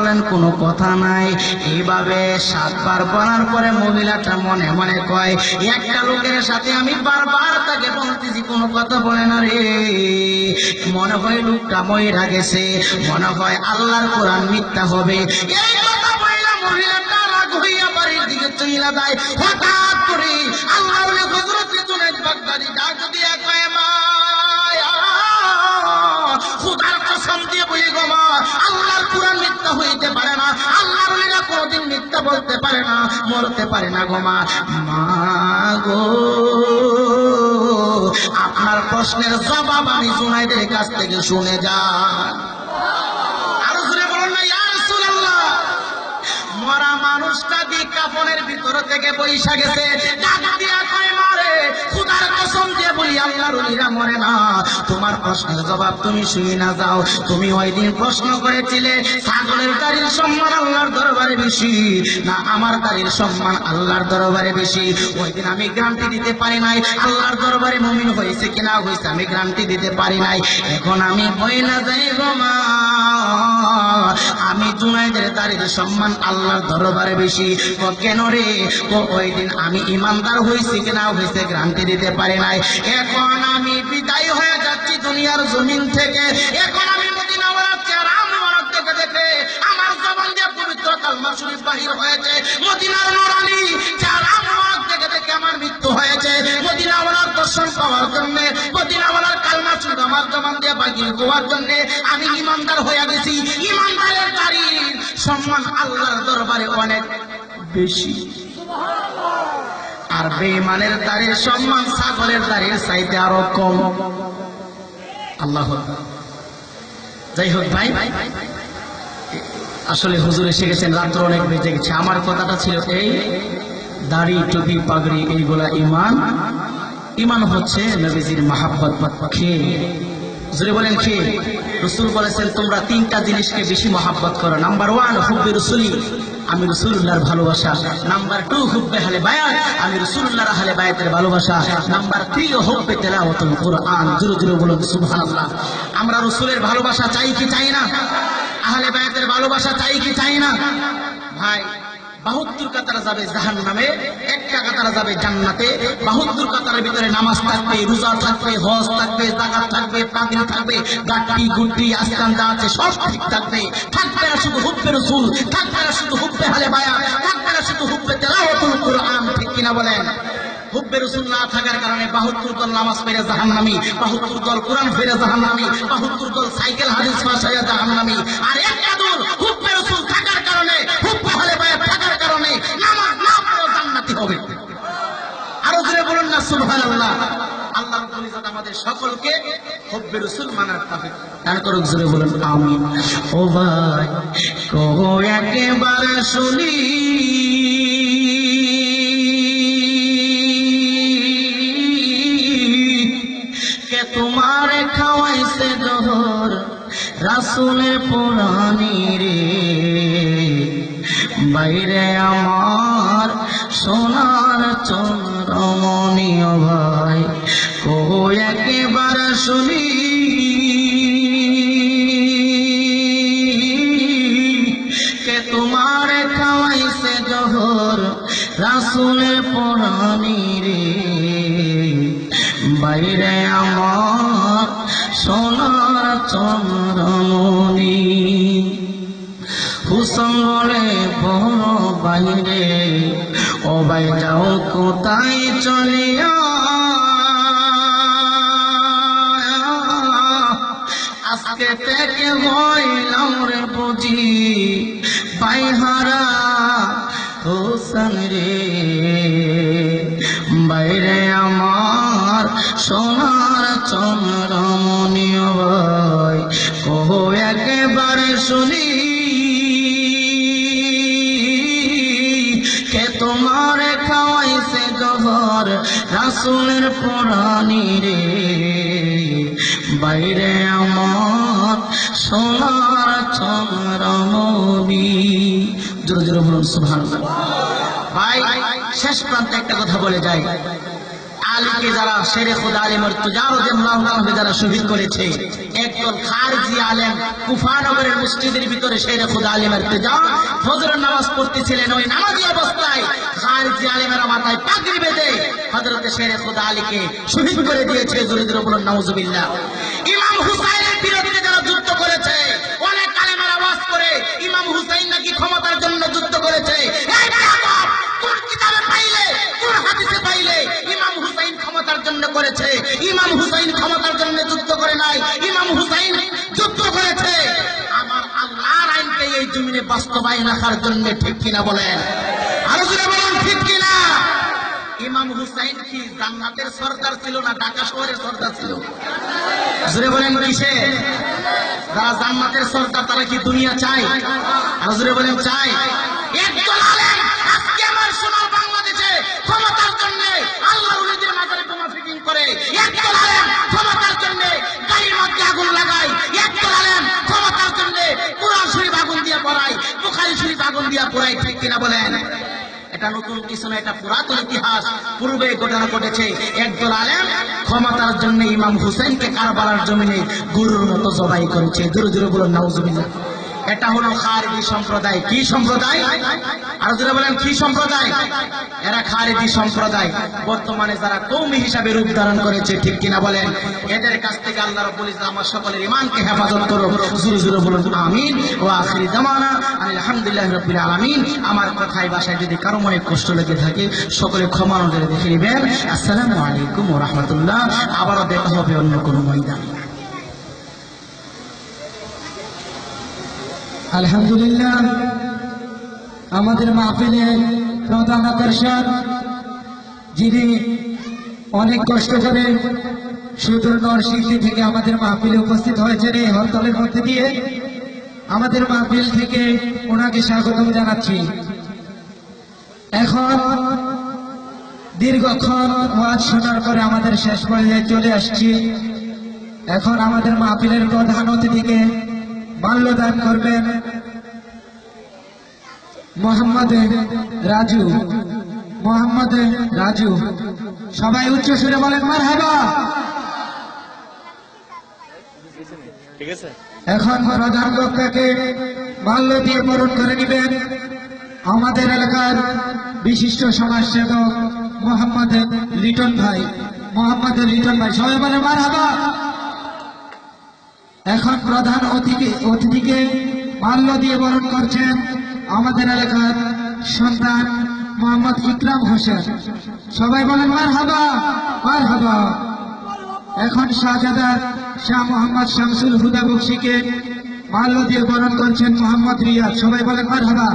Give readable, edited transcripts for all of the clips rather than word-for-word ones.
বলেন কোনো কথা নাই। এইভাবে 7 বার বলার পরে মহিলাটা মনে মনে কয়, একটা লোকের সাথে আমি বারবার তাকে বলতেছি কোনো কথা বলে না রে, মনে হয় লোকটা মইরা গেছে, মনে হয় আল্লাহর কোরআন মিথ্যা হবে। এই কথা বললা মহিলাটা রাগ হইয়া বাড়ির দিকে চলে যায়। হঠাৎ করে আল্লাহর হযরত জুনায়েদ বাগদাদী ডাক দিয়া কয়, মা খুদার কসম দিয়ে বলি গো মা, আল্লাহর কোরআন মিথ্যা হইতে পারে না, আল্লাহর ওলিরা কোনদিন মিথ্যা বলতে পারে না, মরতে পারে না গো মা। মা গো, আপনার প্রশ্নের জবাব আমি জুনায়েদের কাছ থেকে শুনে যান। আরো জোরে বলুন না ইয়া রাসূলুল্লাহ। মরা মানুষটা দিয়ে কাফনের ভিতর থেকে পয়সা গেছে, ডাক দিয়া কয়, মারে খুদার কসম দিয়ে বলি আল্লাহর ওলিরা মরে না, তোমার প্রশ্নের জবাব তুমি শুনে না যাও। তুমি ওই দিন প্রশ্ন করেছিলে ছাগলের দাড়ির সম্মান আল্লাহর দরবারে বেশি না আমার দাড়ির সম্মান আল্লাহর দরবারে বেশি। ওই দিন আমি গ্যারান্টি দিতে পারি নাই আল্লাহর দরবারে মুমিন হয়েছে কিনা হয়েছে, আমি গ্যারান্টি দিতে পারি নাই। এখন আমি বই না যাই গো মা, আমি জুনায়েদের দাড়ির সম্মান আল্লাহর দরবারে বেশি। কেন রে? ওই দিন আমি ইমানদার হয়েছি কিনা হয়েছে গ্যারান্টি দিতে পারি নাই। এখন আমি বিদায় হয়ে যাচ্ছি দুনিয়ার জমিন থেকে, এখন আমি মদিনাওয়ালার চেহারা মুবারক দেখে দেখে আমার জবান দিয়ে পবিত্র কালমা শরীফ বাহির হয়েছে, মদিনার নূরানী চেহারা মুবারক দেখে দেখে আমার মৃত্যু হয়েছে। মদিনাওয়ালার দর্শন পাওয়ার জন্য, মদিনাওয়ালার কালমা শরীফ আমার জবান দিয়ে বাহির হওয়ার জন্য আমি ইমানদার হয়ে গেছি। ইমানদারের দাড়ির সম্মান আল্লাহর দরবারে অনেক বেশি, আর বেঈমানের দাড়ির সম্মান ছাগলের দাড়ির চাইতে আরো কম। আল্লাহ যাই হোক ভাই, আসলে হুজুর এসে গেছেন, রাত্র অনেক বেজে গেছে। আমার কথাটা ছিল এই, দাড়ি টুপি পাগড়ি এইগুলা ইমান। ইমান হচ্ছে নবীজির মাহাব্বত। খেয়ে জোরে বলেন খেয়ে। রাসূল বলেছেন তোমরা 3টা জিনিসকে বেশি মহাব্বত করো। নাম্বার 1 হুব্বে রাসূলি, আমি রাসূলুল্লাহর ভালোবাসা। নাম্বার 2 হুব্বে আহলে বায়াত, আমি রাসূলুল্লাহর আহলে বায়াতের ভালোবাসা। নাম্বার 3 হুব্বে তিলাওয়াতুল কুরআন। জোরে জোরে বলুন সুবহানাল্লাহ। আমরা রাসূলের ভালোবাসা চাই কি চাই না? আহলে বায়াতের ভালোবাসা চাই কি চাই না? ভাই 72 কাতারা যাবে জাহান্নামে, 1টা কাতারা যাবে জান্নাতে। 72 কাতারের ভিতরে নামাজ থাকবে, রোজা থাকবে, হজ থাকবে, যাকাত থাকবে, পাগড়ি থাকবে, গাটি গুটি আস্তান যা আছে সব ঠিক থাকবে। থাকবে না শুধু হুব্বে রাসূল, থাকবে না শুধু হুব্বে আহলে বায়াত, থাকবে না শুধু হুব্বে তিলাওয়াতুল কুরআন। ঠিক কিনা বলেন? হুব্বে রাসূল না থাকার কারণে 72 দল নামাজ পড়ে জাহান্নামী, 72 দল কোরআন পড়ে জাহান্নামী, 72 দল সাইকেল হাদিস ভাষায় জাহান্নামী। আর একটা দল হুব্বে রাসূল থাকার কারণে, হুব্বে আহলে বায়াত থাকার কারণে নামাজ না পড়েও জান্নাতি হবে। আরো জোরে বলুন না সুবহানাল্লাহ। আল্লাহ রাব্বুল ইজ্জত আমাদের সকলকে হুব্বে রাসূল মানার তৌফিক দান করুক। জোরে বলুন আমিন। ও ভাই কো একবার শুনি কে তোমার খাওয়াইছে জহর রাসূলের পুরানি রে, বাইরে আমার সোনার চন্দ্রমণি। ও ভাই কো একবার শুনি কে তোমার খাওয়াইছে জহর রাসূলের পুরানি রে, বাইরে আমার সোনার চন্দ্রমণি। হুসন বলে বড় বাইরে, ও ভাই যাও কোথায় চলিয়া, আজকে থেকে হইলাম রে বুঝি বাইহারা হুসন রে, বাইরে আমার সোনার চন্দ্রমণি। ভাই কহো একেবারে শুনি কে তোমার খাওয়াইছে জহর রাসূলের পুরানি রে, বাইরে আমার সোনার চন্দ্রমণি। জোরে জোরে বলুন সুবহানাল্লাহ। ভাই শেষ প্রান্তে একটা কথা বলে যাই, আলীকে যারা শেরে খুদা আলী মুর্তজা রাদিয়াল্লাহু আনহু যারা শহীদ করেছে, একদল খারজি আলেম কুফা নগরের মসজিদের ভিতরে শেরে খুদা আলী মুর্তজা ফজরের নামাজ পড়তেছিলেন। ওই নামাজি অবস্থায় খারজি আলেমেরা মাথায় পাগড়ি বেঁধে হযরত শেরে খুদা আলীকে শহীদ করে দিয়েছে। জোরে জোরে বলুন নাউজুবিল্লাহ। ইমাম হুসাইনের বিরুদ্ধে যারা যুদ্ধ করেছে, অনেক আলেমের আওয়াজ করে ইমাম হুসাইন নাকি ক্ষমতার জন্য যুদ্ধ করেছে। এই বেয়াদব, কোন কিতাবে পাইলে, কোন হাদিসে পাইলে ইমাম হুসাইন ক্ষমতার জন্য করেছে? ইমাম হুসাইন ক্ষমতার জন্য যুদ্ধ করে নাই, ইমাম হুসাইন যুদ্ধ করেছে আমার আল্লাহর আইনকে এই জমিনে বাস্তবায়ন রাখার জন্য। ঠিক কিনা বলেন? আরো জোরে বলেন ঠিক কিনা? ইমাম হুসাইন কি জান্নাতের সরদার ছিল না ঢাকা শহরের সরদার ছিল? জোরে বলেন কিসে? যারা জান্নাতের সরদার তারা কি দুনিয়া চায়? আরো জোরে বলেন চায়? একদল আলেম আজকে আমার সোনার বাংলাদেশে ক্ষমতার জন্য আল্লাহর ওলিদের মাজারে বোমা ফিটিং করে। একদল আলেম ক্ষমতার জন্য গাড়ির মধ্যে আগুন লাগায়। একদল আলেম ক্ষমতার জন্য কুরআন শরীফ আগুন দিয়ে পড়ায়, বুখারী শরীফ আগুন দিয়ে পড়ায়। ঠিক কিনা বলেন? এটা নতুন কিছু না, এটা পুরাতন ইতিহাস। পূর্বে ঘটনা ঘটেছে। একদল আলেম ক্ষমতার জন্য ইমাম হুসাইনকে কারবালার জমিনে গরুর মতো জবাই করেছে। জোরে জোরে বলুন নাউজুবিল্লাহ। এটা হলো খারিজি সম্প্রদায়। কি সম্প্রদায়? আর জোরে বলেন কি সম্প্রদায়? এরা খারিজি সম্প্রদায়। বর্তমানে যারা কওমি হিসাবে রূপ ধারণ করেছে। ঠিক কিনা বলেন? এদের কাছ থেকে আল্লাহ রাব্বুল ইজ্জত আমার সকলের ঈমানকে হেফাজত করুন। জোরে জোরে বলুন আমিন। ওয়া আখিরি দাওয়ানা আলহামদুলিল্লাহি রাব্বিল আলামিন। আমার কথায় ভাষায় যদি কারো মনে কষ্ট লেগে থাকে সকলে ক্ষমা নজরে দেখে নেবেন। আসসালামু আলাইকুম ওয়া রাহমাতুল্লাহ। আবারও দেখা হবে অন্য কোনো ময়দানে। আলহামদুলিল্লাহ, আমাদের মাহফিলের প্রধান আকর্ষণ যিনি অনেক কষ্ট করে সুদূর নরসিংদী থেকে আমাদের মাহফিলে উপস্থিত হয়েছেন এই হরতালের মধ্যে দিয়ে, আমাদের মাহফিল থেকে ওনাকে স্বাগতম জানাচ্ছি। এখন দীর্ঘক্ষণ ওয়াজ শোনার পরে আমাদের শেষ পর্যায়ে চলে আসছি। এখন আমাদের মাহফিলের প্রধান অতিথিকে মাল্যদান করবেন মোহাম্মদ রাজু। মোহাম্মদ রাজু, সবাই উচ্চ সুরে বলেন মারহাবা। এখন প্রধান বক্তাকে মাল্য দিয়ে বরণ করে নেবেন আমাদের এলাকার বিশিষ্ট সমাজসেবক মোহাম্মদ লিটন ভাই। মোহাম্মদ লিটন ভাই, সবাই বলেন মারহাবা। এখন প্রধান অতিথিকে মাল্য দিয়ে বরণ করছেন আমাদের এলাকার সন্তান মোহাম্মদ ইকরাম হোসেন। সবাই বলেন মারহাবা মারহাবা। এখন শাহজাদা শাহ মোহাম্মদ শামসুল হুদা বক্সিকে মাল্য দিয়ে বরণ করছেন মোহাম্মদ রিয়াদ। সবাই বলেন মারহাবা।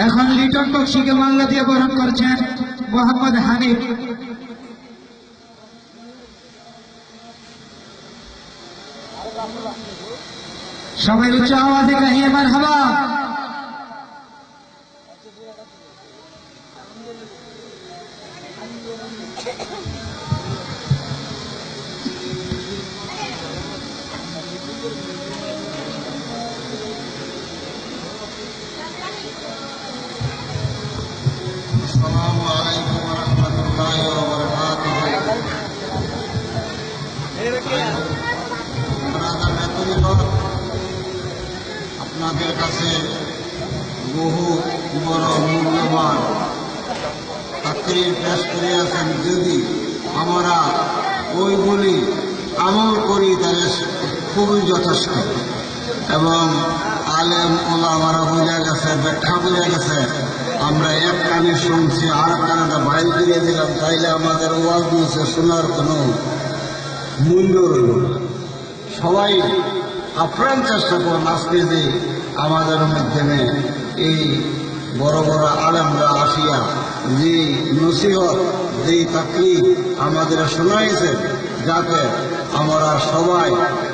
এখন লিটন বক্সিকে মাল্য দিয়ে বরণ করছেন মোহাম্মদ হানিফ। সবাই উচ্চ আওয়াজে কাহিয়ে মারহাবা। আসসালামু আলাইকুম ওয়া রাহমাতুল্লাহি ওয়া বারাকাতুহু। আপনাদের কাছে বহু বড় মূল্যবান তাকরীর পেশ করিয়াছেন। যদি আমরা ওইগুলি আমল করি তাহলে খুবই যথেষ্ট। এবং আলেম ওলামারা বোঝা গেছে, ব্যাখ্যা বোঝা গেছে। আমরা এক কানে শুনছি আর কানেটা বাইর করে দিলাম, তাইলে আমাদের ওয়াজ নিচে শোনার কোনো মূল্য রইল না। সবাই আপ্রাণ চেষ্টা করুন আজকে যে আমাদের মাধ্যমে এই বড় বড় আলেমরা আসিয়া যে নসিহত, যে তাকরীর আমাদের শোনাইছে, যাতে আমরা সবাই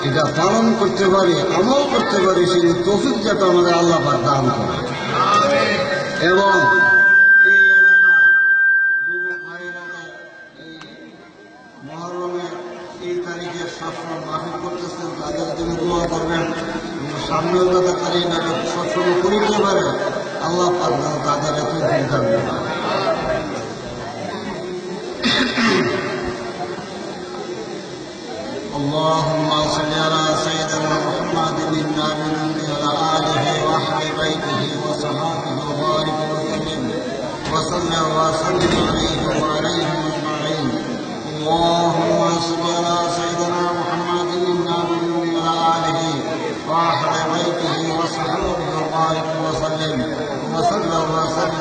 এটা পালন করতে পারি, আমল করতে পারি, সেই তৌফিক যাতে আমাদের আল্লাহ পাক দান করে। এবং এই এলাকার যুবক ভাইরা এই মহরমের এই তারিখে সবসময় মাহফিল করতেছেন, তাদের জন্য দোয়া করবেন। সামনেও তাদের তারিখ সবসময় করিতে পারে, আল্লাহ পাক তাদের এত থাকবে। وصل وسلم عليه وعليهم أجمعين. اللهم صل على سيدنا محمد النبي وعلى آله وأهل بيته وصحبه وبارك وسلم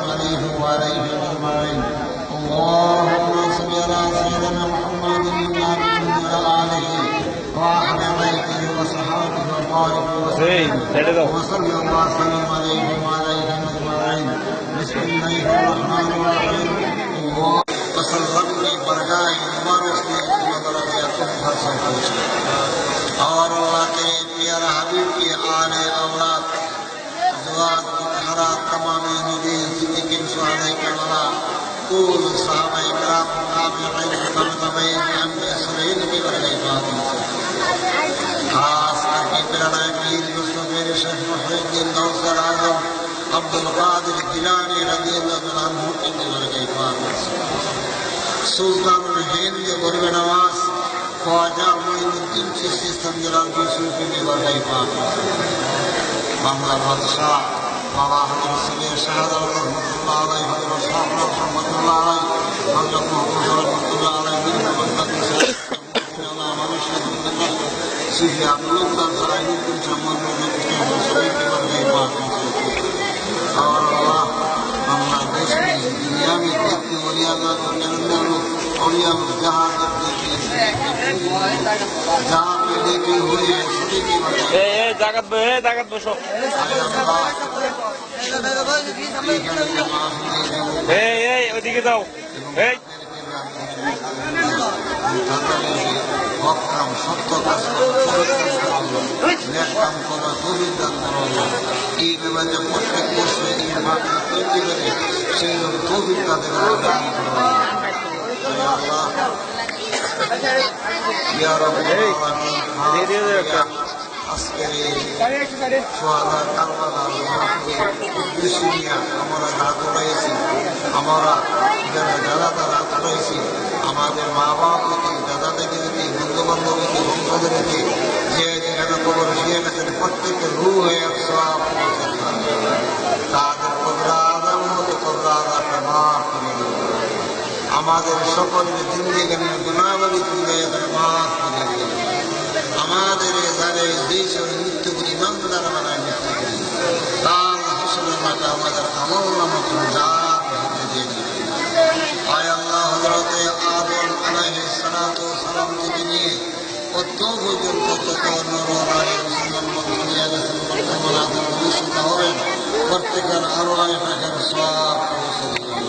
عليه وعليه أجمعين. اللهم صل على سيدنا محمد النبي وعلى آله وأهل بيته وصحبه وبارك وسلم عليه وعليه أجمعين. بسم الله الرحمن الرحيم. وسلم برجاء المبارك और अल्लाह के प्यारा हबीब के आले औलाद अज़वाज मुतहहरात तमाम नबी सिद्दीकीन शुहदा करबला कुल सहाबा इकराम ताबईन तबईन अम्बिया सलीन की बरकत खास करके प्यारा पीर मुस्तफा शेख मुहिद्दीन गौसुल आजम अब्दुल कादिर जिलानी रज़ियल्लाहु अन्हु की बरकत सुल्तानुल हिंद गुरबे नवाज ख्वाजा मोइनुद्दीन चिश्ती संजलाल की सूफी में बरकत पाक बांग्ला बादशाह बाबा हजरत सलीम शहदा रहमतुल्लाह अलैहि हजरत साहब रहमतुल्लाह अलैहि हजरत मोहम्मद रहमतुल्लाह अलैहि सीधे अब्दुल्लाह सलाहुद्दीन जमालुद्दीन के सभी की बरकत पाक और अल्लाह बांग्लादेश में दुनिया में जितने वलियाल्लाह को जन्नत औलिया जहां जहाँ पे लेके हुए हैं सभी की জাগাত বসো ওইদিকে যাও এই কাম সত্য কাজ কাম করা তৌফিক দান করো এই বিভাগে প্রত্যেক বছর এই ভাবে তৈরি করে সেই তৌফিক তাদের দান করো আল্লাহ ইয়া রাব্বুল আলামিন আজকের সোহাদা কারবালার উদ্দেশ্য নিয়ে আমরা হাত উঠাইছি আমরা যারা দাদা হাত উঠাইছি আমাদের মা বাবাকে দাদা থেকে বন্ধু বান্ধবীকে বন্ধুদেরকে যে যেখানে কবর শুয়ে গেছেন প্রত্যেকের রু হয়ে সব তাদের কবরা আদাম মতো কবরা আদাটা মাফ করে দেবে আমাদের সকলের জিন্দিগানের গুণাবলী তুলে মাফ করে দেবে আমাদের এখানে দেশ মৃত্যু করি ইমানদার বানায় মৃত্যু করি তার হাসনের মাঠে আমাদের আমল নামক যা আয় আল্লাহ হযরতে আদম আলাইহিস সালাতু ওয়াস সালাম থেকে নিয়ে কত পর্যন্ত কত নর নারী মুসলমান দুনিয়া গেছেন বর্তমান আদম ভবিষ্যৎ হবেন প্রত্যেকের আল্লাহ পাকের সওয়াব পৌঁছে দিবেন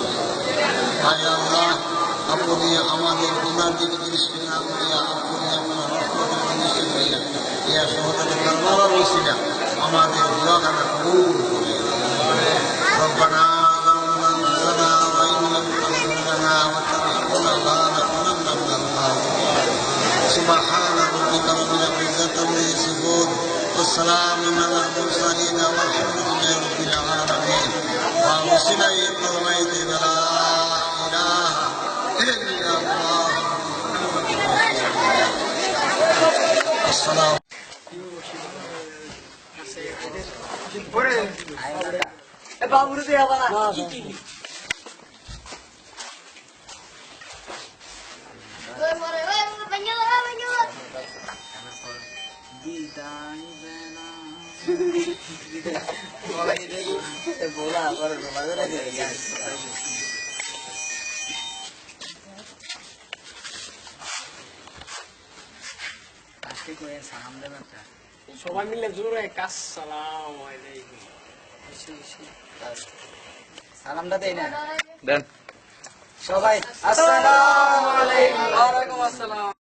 আয় আল্লাহ আপনি আমাদের গুনাহ দিকে দৃষ্টি না করিয়া আপনি আপনার রহমতের দৃষ্টি করিয়া ইয়া সহজে কারবালার ওসিলা আমাদের দোয়াখানা কবুল করে রব্বানা ظلمنا أنفسنا وإن لم تغفر لنا وترحمنا لنكونن من الخاسرين سبحان ربك رب العزة عما يصفون والسلام على المرسلين والحمد لله رب العالمين وأوصل قوميت لا إله إلا الله السلام বাবুর দিয়ে আবার बोला पर সবাই মিলে জোরে কাজ সালাম আলাইকুম সালামটা দেই না দেন সবাই আসসালামু আলাইকুম ওয়া আলাইকুম আসসালাম